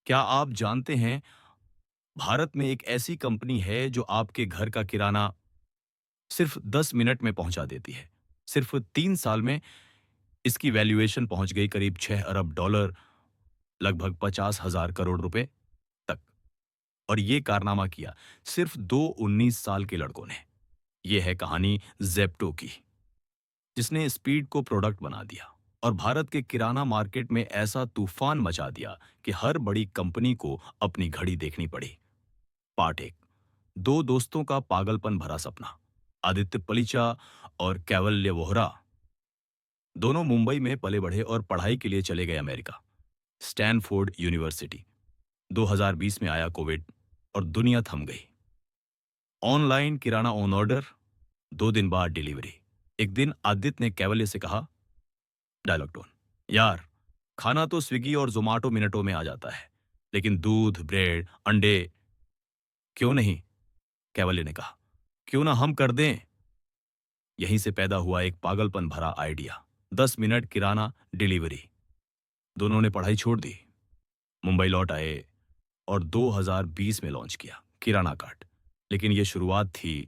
क्या आप जानते हैं भारत में एक ऐसी कंपनी है जो आपके घर का किराना सिर्फ 10 मिनट में पहुंचा देती है। सिर्फ 3 साल में इसकी वैल्यूएशन पहुंच गई करीब 6 अरब डॉलर, लगभग 50,000 करोड़ रुपए तक। और ये कारनामा किया सिर्फ दो 19 साल के लड़कों ने। ये है कहानी ज़ेप्टो की, जिसने स्पीड को प्रोडक्ट बना दिया और भारत के किराना मार्केट में ऐसा तूफान मचा दिया कि हर बड़ी कंपनी को अपनी घड़ी देखनी पड़ी। पार्ट एक, दो दोस्तों का पागलपन भरा सपना। आदित्य पलीचा और कैवल्य वोहरा दोनों मुंबई में पले बढ़े और पढ़ाई के लिए चले गए अमेरिका, स्टैनफोर्ड यूनिवर्सिटी। 2020 में आया कोविड और दुनिया थम गई। ऑनलाइन किराना ऑन ऑर्डर, 2 दिन बाद डिलीवरी। एक दिन आदित्य ने कैवल्य से कहा, डायलॉग टोन, यार, खाना तो स्विगी और जोमाटो मिनटों में आ जाता है, लेकिन दूध, ब्रेड, अंडे क्यों नहीं? कैवल्य ने कहा, क्यों ना हम कर दें? यहीं से पैदा हुआ एक पागलपन भरा आइडिया, 10 मिनट किराना डिलीवरी। दोनों ने पढ़ाई छोड़ दी, मुंबई लौट आए और 2020 में लॉन्च किया किराना कार्ट। लेकिन यह शुरुआत थी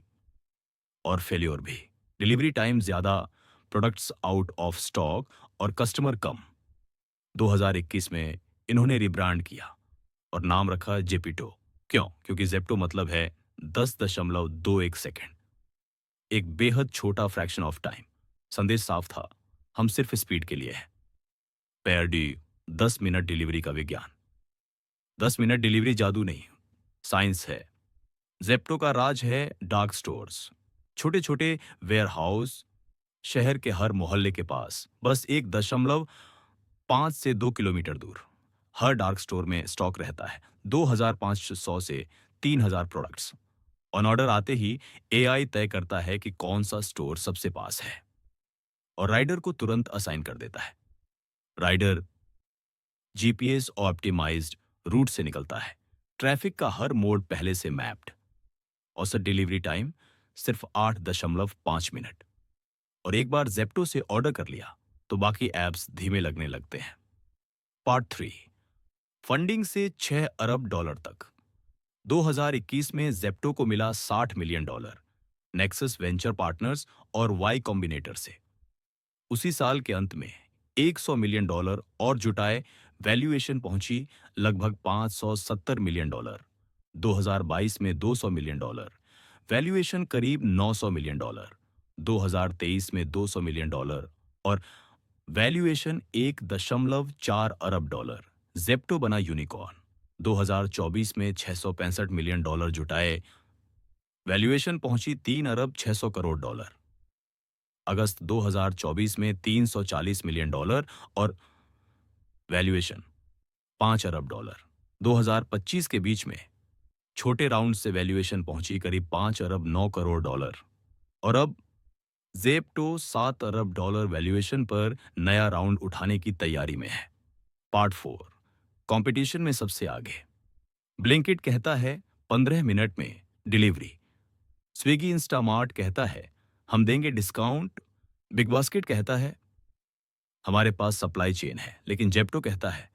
और फेल्योर भी। डिलीवरी टाइम ज्यादा, प्रोडक्ट्स आउट ऑफ स्टॉक और कस्टमर कम। 2021 में इन्होंने रिब्रांड किया और नाम रखा जेपिटो। क्यों? क्योंकि जेप्टो मतलब है 10.21 सेकेंड, एक बेहद छोटा फ्रैक्शन ऑफ टाइम। संदेश साफ था, हम सिर्फ स्पीड के लिए हैं। पेयर डी, 10 मिनट डिलीवरी का विज्ञान। 10 मिनट डिलीवरी जादू नहीं, साइंस है। जेप्टो का राज है डार्क स्टोर्स, छोटे छोटे वेयर हाउस, शहर के हर मोहल्ले के पास, बस 1.5 से 2 किलोमीटर दूर। हर डार्क स्टोर में स्टॉक रहता है 2,500 से 3,000 प्रोडक्ट्स। ऑन ऑर्डर आते ही एआई तय करता है कि कौन सा स्टोर सबसे पास है और राइडर को तुरंत असाइन कर देता है। राइडर जीपीएस ऑप्टिमाइज्ड रूट से निकलता है, ट्रैफिक का हर मोड पहले से मैप्ड। औसत डिलीवरी टाइम सिर्फ 8.5 मिनट। और एक बार जेप्टो से ऑर्डर कर लिया तो बाकी ऐप्स धीमे लगने लगते हैं। पार्ट थ्री, फंडिंग से 6 अरब डॉलर तक। 2021 में जेप्टो को मिला $60 मिलियन, नेक्सस वेंचर पार्टनर्स और वाई कॉम्बिनेटर से। उसी साल के अंत में $100 मिलियन और जुटाए, वैल्यूएशन पहुंची लगभग $570 मिलियन। 2022 में $200 मिलियन, वैल्यूएशन करीब $900 मिलियन। 2023 में $200 मिलियन और वैल्यूएशन 1.4 अरब डॉलर। जेप्टो बना यूनिकॉर्न। 2024 में $665 मिलियन जुटाए, वैल्यूएशन पहुंची 3 अरब 600 करोड़। अगस्त 2024 में $340 मिलियन और वैल्यूएशन 5 अरब डॉलर। 2025 के बीच में छोटे राउंड से वैल्यूएशन पहुंची करीब 5 अरब 9 करोड़। और अब जेप्टो 7 अरब डॉलर वैल्यूएशन पर नया राउंड उठाने की तैयारी में है। पार्ट फोर, कंपटीशन में सबसे आगे। ब्लिंकिट कहता है 15 मिनट में डिलीवरी। स्विगी इंस्टामार्ट कहता है हम देंगे डिस्काउंट। बिग बास्केट कहता है हमारे पास सप्लाई चेन है। लेकिन जेप्टो कहता है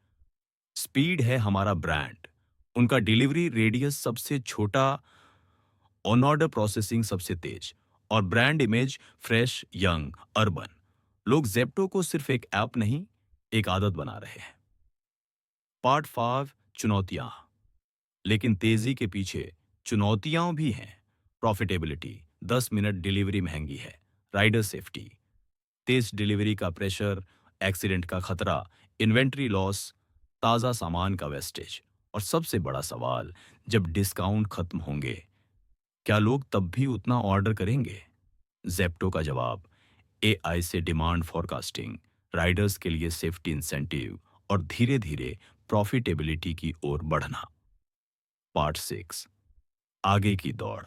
स्पीड है हमारा ब्रांड। उनका डिलीवरी रेडियस सबसे छोटा, ऑन ऑर्डर प्रोसेसिंग सबसे तेज और brand image fresh, young, urban. लोग जेप्टो को सिर्फ एक ऐप नहीं, एक आदत बना रहे हैं। पार्ट 5, चुनौतियां। लेकिन तेजी के पीछे चुनौतियां भी हैं। प्रॉफिटेबिलिटी, 10 मिनट डिलीवरी महंगी है। राइडर सेफ्टी, तेज डिलीवरी का प्रेशर, एक्सीडेंट का खतरा, इन्वेंट्री लॉस, ताज़ा सामान का वेस्टेज। और सबसे बड़ा सवाल, जब डिस्काउंट खत्म होंगे, क्या लोग तब भी उतना ऑर्डर करेंगे? जेप्टो का जवाब, एआई से डिमांड फॉरकास्टिंग, राइडर्स के लिए सेफ्टी इंसेंटिव और धीरे धीरे प्रॉफिटेबिलिटी की ओर बढ़ना। पार्ट 6, आगे की दौड़।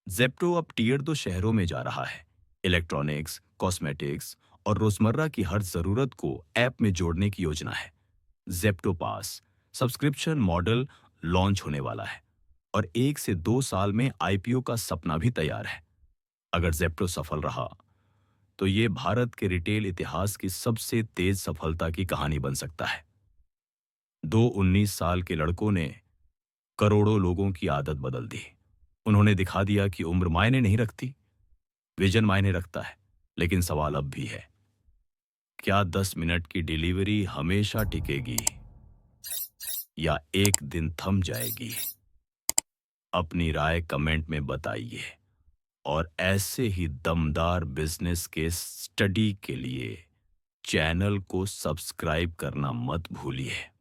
जेप्टो अब टीयर 2 शहरों में जा रहा है। इलेक्ट्रॉनिक्स, कॉस्मेटिक्स और रोजमर्रा की हर जरूरत को ऐप में जोड़ने की योजना है। जेप्टो पास सब्सक्रिप्शन मॉडल लॉन्च होने वाला है और 1 से 2 साल में आईपीओ का सपना भी तैयार है। अगर जेप्टो सफल रहा तो ये भारत के रिटेल इतिहास की सबसे तेज सफलता की कहानी बन सकता है। दो 19 साल के लड़कों ने करोड़ों लोगों की आदत बदल दी। उन्होंने दिखा दिया कि उम्र मायने नहीं रखती, विजन मायने रखता है। लेकिन सवाल अब भी है, क्या 10 मिनट की डिलीवरी हमेशा टिकेगी या एक दिन थम जाएगी? अपनी राय कमेंट में बताइए और ऐसे ही दमदार बिजनेस के स्टडी के लिए चैनल को सब्सक्राइब करना मत भूलिए।